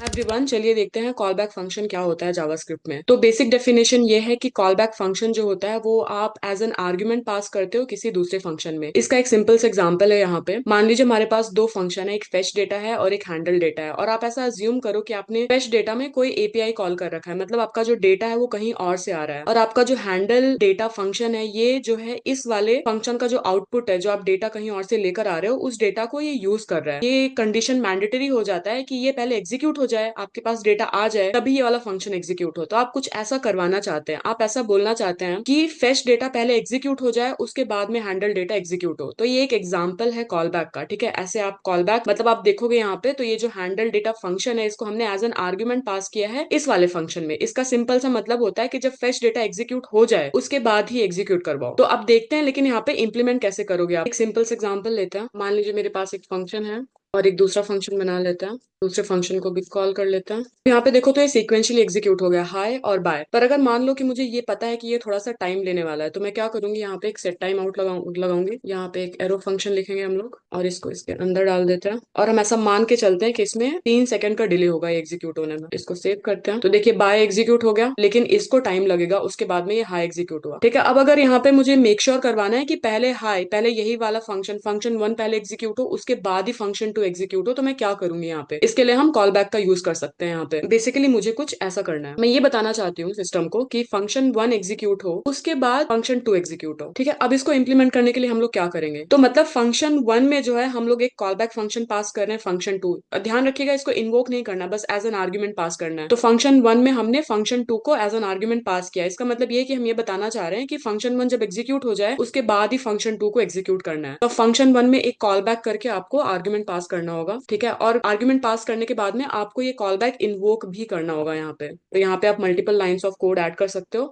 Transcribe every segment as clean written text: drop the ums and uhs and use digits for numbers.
Everyone, चलिए देखते हैं कॉल बैक फंक्शन क्या होता है जावास्क्रिप्ट में। तो बेसिक डेफिनेशन ये है कि कॉल बैक फंक्शन जो होता है वो आप एज एन आर्ग्यूमेंट पास करते हो किसी दूसरे फंक्शन में। इसका एक सिंपल सा एग्जांपल है यहाँ पे। मान लीजिए हमारे पास दो फंक्शन है, एक फेच डेटा है और एक हैंडल डेटा है, और आप ऐसा अज्यूम करो कि आपने फेच डेटा में कोई एपीआई कॉल कर रखा है, मतलब आपका जो डेटा है वो कहीं और से आ रहा है, और आपका जो हैंडल डेटा फंक्शन है ये जो है इस वाले फंक्शन का जो आउटपुट है, जो आप डेटा कहीं और से लेकर आ रहे हो, उस डेटा को ये यूज कर रहा है। ये कंडीशन मैंडेटरी हो जाता है कि ये पहले एग्जीक्यूट हो जाए, आपके पास डेटा आ जाए, तभी ये वाला फंक्शन एग्जीक्यूट हो। तो आप कुछ ऐसा करवाना चाहते हैं, आप ऐसा बोलना चाहते हैं कि फेच डेटा पहले एग्जीक्यूट हो जाए, उसके बाद में हैंडल डेटा एग्जीक्यूट हो। तो ये एक एग्जाम्पल है कॉल बैक का। ठीक है, ऐसे आप कॉल बैक मतलब आप देखोगे यहाँ पे, तो ये जो हैंडल डेटा फंक्शन है इसको हमने एज एन आर्ग्यूमेंट पास किया है इस वाले फंक्शन में। इसका सिंपल सा मतलब होता है कि जब फेच डेटा एग्जीक्यूट हो जाए उसके बाद ही एग्जीक्यूट करवाओ। तो अब देखते हैं लेकिन यहाँ पे इंप्लीमेंट कैसे करोगे आप। एक सिंपल से एग्जांपल लेते हैं। मान लीजिए मेरे पास एक फंक्शन है और एक दूसरा फंक्शन बना लेते हैं, दूसरे फंक्शन को भी कॉल कर लेते हैं। यहाँ पे देखो तो ये सीक्वेंशियली एग्जीक्यूट हो गया, हाय और बाय। पर अगर मान लो कि मुझे ये पता है कि ये थोड़ा सा टाइम लेने वाला है, तो मैं क्या करूंगी, यहाँ पे एक सेट टाइम आउट लगाऊंगी। यहाँ पे एक एरो फंक्शन लिखेंगे हम लोग और इसको इसके अंदर डाल देते हैं, और हम ऐसा मान के चलते हैं कि इसमें 3 सेकंड का डिले होगा एग्जीक्यूट होने में। इसको सेव करते हैं। तो देखिए बाय एग्जीक्यूट हो गया, लेकिन इसको टाइम लगेगा, उसके बाद में ये हाई एग्जीक्यूट हुआ। ठीक है, अब अगर यहाँ पे मुझे मेक श्योर करवाना है कि पहले हाई, पहले यही वाला फंक्शन फंक्शन वन पहले एग्जीक्यूट हो, उसके बाद ही फंक्शन टू एग्जीक्यूट हो, तो मैं क्या करूंगी यहाँ पे। इसके लिए हम कॉल बैक का यूज कर सकते हैं। यहाँ पे बेसिकली मुझे कुछ ऐसा करना है, मैं ये बताना चाहती हूँ सिस्टम को कि फंक्शन वन एग्जीक्यूट हो उसके बाद फंक्शन टू एग्जीक्यूट हो। ठीक है, अब इसको इंप्लीमेंट करने के लिए हम लोग क्या करेंगे, तो मतलब फंक्शन वन में जो है हम लोग एक कॉल बैक फंक्शन पास कर रहे हैं फंक्शन टू। ध्यान रखिएगा इसको इन्वोक नहीं करना, बस एज एन आर्ग्यूमेंट पास करना है। तो फंक्शन वन में हमने फंक्शन टू को एज एन आर्ग्यूमेंट पास किया। इसका मतलब ये है कि हम ये बताना चाह रहे हैं कि फंक्शन वन जब एग्जीक्यूट हो जाए उसके बाद ही फंक्शन टू को एग्जीक्यूट करना है। तो फंक्शन वन में एक कॉल बैक करके आपको आर्ग्यूमेंट पास करना होगा। ठीक है, और आर्ग्यूमेंट पास करने के बाद में आपको ये कॉल बैक इन्वोक भी करना होगा यहाँ पे। तो यहाँ पे आप multiple lines of code add कर सकते हो,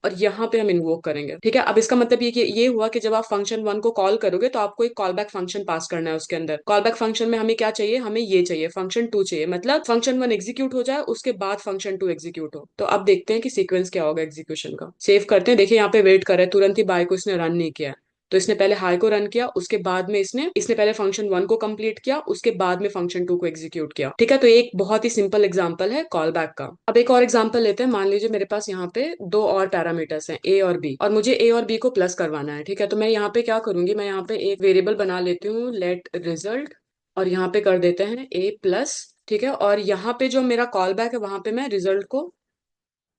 और यहाँ पे हम इन्वोक करेंगे। ठीक है, अब इसका मतलब ये हुआ कि जब आप फंक्शन वन को कॉल करोगे तो आपको एक कॉल बैक फंक्शन पास करना है। उसके अंदर कॉल बैक फंक्शन में हमें क्या चाहिए, हमें ये चाहिए फंक्शन टू चाहिए, मतलब फंक्शन वन एग्जीक्यूट हो जाए उसके बाद फंक्शन टू एग्जीक्यूट हो। तो अब देखते हैं कि सीक्वेंस क्या होगा एग्जीक्यूशन का। सेव करते हैं। देखिए यहाँ पे वेट कर रहे हैं, तुरंत ही बाय को इसने रन नहीं किया है। तो इसने पहले हाई को रन किया, उसके बाद में इसने इसने पहले फंक्शन वन को कंप्लीट किया, उसके बाद में फंक्शन टू को एग्जीक्यूट किया। ठीक है, तो ये एक बहुत ही सिंपल एग्जांपल है कॉल बैक का। अब एक और एग्जांपल लेते हैं। मान लीजिए मेरे पास यहाँ पे दो और पैरामीटर्स हैं, ए और बी, और मुझे ए और बी को प्लस करवाना है। ठीक है, तो मैं यहाँ पे क्या करूंगी, मैं यहाँ पे एक वेरिएबल बना लेती हूँ, लेट रिजल्ट, और यहाँ पे कर देते हैं ए प्लस। ठीक है, और यहाँ पे जो मेरा कॉल बैक है वहां पे मैं रिजल्ट को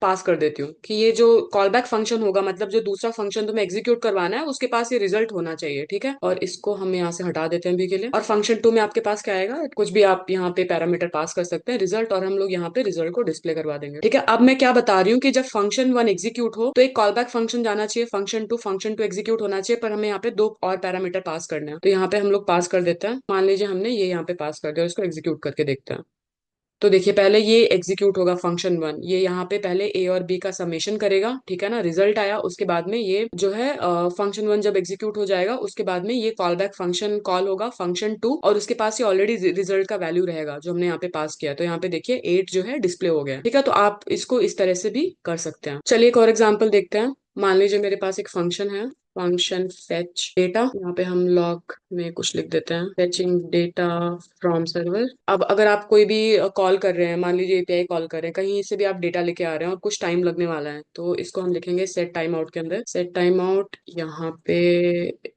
पास कर देती हूँ कि ये जो कॉल बैक फंक्शन होगा, मतलब जो दूसरा फंक्शन तुम्हें एग्जीक्यूट करवाना है उसके पास ये रिजल्ट होना चाहिए। ठीक है, और इसको हम यहाँ से हटा देते हैं अभी के लिए। और फंक्शन टू में आपके पास क्या आएगा, कुछ भी आप यहाँ पे पैरामीटर पास कर सकते हैं, रिजल्ट, और हम लोग यहाँ पे रिजल्ट को डिस्प्ले करवा देंगे। ठीक है, अब मैं क्या बता रही हूँ कि जब फंक्शन वन एग्जीक्यूट हो तो एक कॉल बैक फंक्शन जाना चाहिए, फंक्शन टू एग्जीक्यूट होना चाहिए, पर हमें यहाँ पे दो और पैरामीटर पास करना है। तो यहाँ पे हम लोग पास कर देते हैं। मान लीजिए हमने ये यहाँ पे पास कर दिया, इसको एग्जीक्यूट करके देखते हैं। तो देखिए पहले ये एग्जीक्यूट होगा फंक्शन वन, ये यहाँ पे पहले ए और बी का समेशन करेगा। ठीक है ना, रिजल्ट आया, उसके बाद में ये जो है फंक्शन वन जब एग्जीक्यूट हो जाएगा उसके बाद में ये कॉल बैक फंक्शन कॉल होगा फंक्शन टू, और उसके पास ये ऑलरेडी रिजल्ट का वैल्यू रहेगा जो हमने यहाँ पे पास किया। तो यहाँ पे देखिए 8 जो है डिस्प्ले हो गया। ठीक है, तो आप इसको इस तरह से भी कर सकते हैं। चलिए एक और एग्जाम्पल देखते हैं। मान लीजिए मेरे पास एक फंक्शन है, फंक्शन फेच डेटा। यहाँ पे हम लॉग में कुछ लिख देते हैं, फेचिंग डेटा फ्रॉम सर्वर। अब अगर आप कोई भी कॉल कर रहे हैं, मान लीजिए एपीआई कॉल कर रहे हैं, कहीं से भी आप डेटा लेके आ रहे हैं और कुछ टाइम लगने वाला है, तो इसको हम लिखेंगे सेट टाइम आउट के अंदर, सेट टाइम आउट। यहाँ पे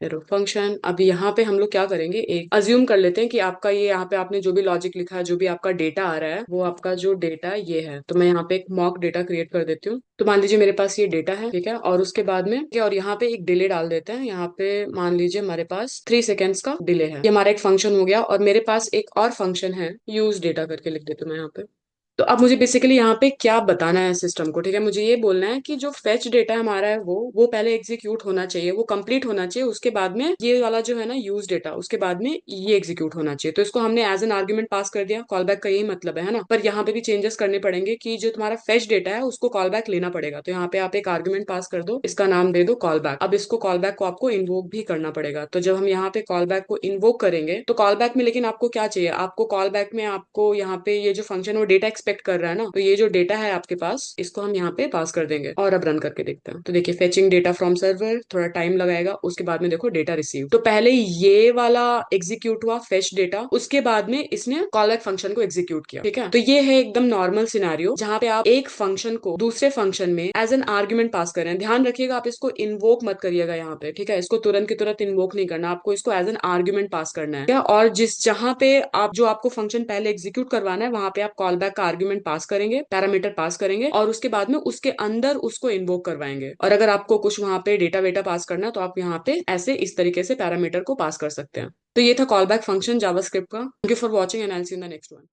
एरो फंक्शन। अब यहाँ पे हम लोग क्या करेंगे, एक अज्यूम कर लेते हैं कि आपका ये यहाँ पे आपने जो भी लॉजिक लिखा है, जो भी आपका डेटा आ रहा है, वो आपका जो डेटा ये है। तो मैं यहाँ पे एक मॉक डेटा क्रिएट कर देती हूँ। तो मान लीजिए मेरे पास ये डेटा है। ठीक है, और उसके बाद में क्या, और यहाँ पे एक डिले डाल देते हैं। यहाँ पे मान लीजिए हमारे पास 3 सेकेंड्स का डिले है। ये हमारा एक फंक्शन हो गया, और मेरे पास एक और फंक्शन है, यूज डेटा करके लिख देती हूँ मैं यहाँ पे। तो अब मुझे बेसिकली यहाँ पे क्या बताना है सिस्टम को। ठीक है, मुझे ये बोलना है कि जो फेच डेटा हमारा है वो पहले एग्जीक्यूट होना चाहिए, वो कंप्लीट होना चाहिए, उसके बाद में ये वाला जो है ना यूज डेटा, उसके बाद में ये एग्जीक्यूट होना चाहिए। तो इसको हमने एज एन आर्ग्यूमेंट पास कर दिया, कॉल बैक का यही मतलब है ना। पर यहाँ पे भी चेंजेस करने पड़ेंगे कि जो तुम्हारा फेच डेटा है उसको कॉल बैक लेना पड़ेगा। तो यहाँ पे आप एक आर्ग्यूमेंट पास कर दो, इसका नाम दे दो कॉल बैक। अब इसको कॉल बैक को आपको इन्वोक भी करना पड़ेगा। तो जब हम यहाँ पे कॉल बैक को इन्वोक करेंगे तो कॉल बैक में लेकिन आपको क्या चाहिए, आपको कॉल बैक में आपको यहाँ पे ये जो फंक्शन वो डेटा एक्सपेक्ट कर रहा है ना, तो ये जो डेटा है आपके पास, इसको हम यहाँ पे पास कर देंगे और अब रन करके देखते हैं। तो देखिए फेचिंग डेटा फ्रॉम सर्वर, थोड़ा टाइम लगाएगा, उसके बाद में देखो डेटा रिसीव। तो पहले ये वाला एग्जीक्यूट हुआ फेच डेटा, उसके बाद में इसने कॉलबैक फंक्शन को एग्जीक्यूट किया। ठीक है, तो ये है एकदम नॉर्मल सिनेरियो जहां पे आप एक फंक्शन को दूसरे फंक्शन में एज एन आर्ग्यूमेंट पास कर रहे हैं। ध्यान रखिएगा आप इसको इन्वोक मत करिएगा यहाँ पे, ठीक है, इसको तुरंत की तुरंत इन्वोक नहीं करना, आपको इसको एज एन आर्ग्यूमेंट पास करना है क्या। और जिस जहां पे आप जो आपको फंक्शन पहले एग्जीक्यूट करवाना है वहां पे आप कॉल बैक का आर्ग्यूमेंट पास करेंगे, पैरामीटर पास करेंगे और उसके बाद में उसके अंदर उसको इन्वोक करवाएंगे। और अगर आपको कुछ वहां पे डेटा वेटा पास करना है तो आप यहाँ पे ऐसे इस तरीके से पैरामीटर को पास कर सकते हैं। तो ये था कॉल बैक फंक्शन जावास्क्रिप्ट का। Thank you for watching and I will see you in the next one.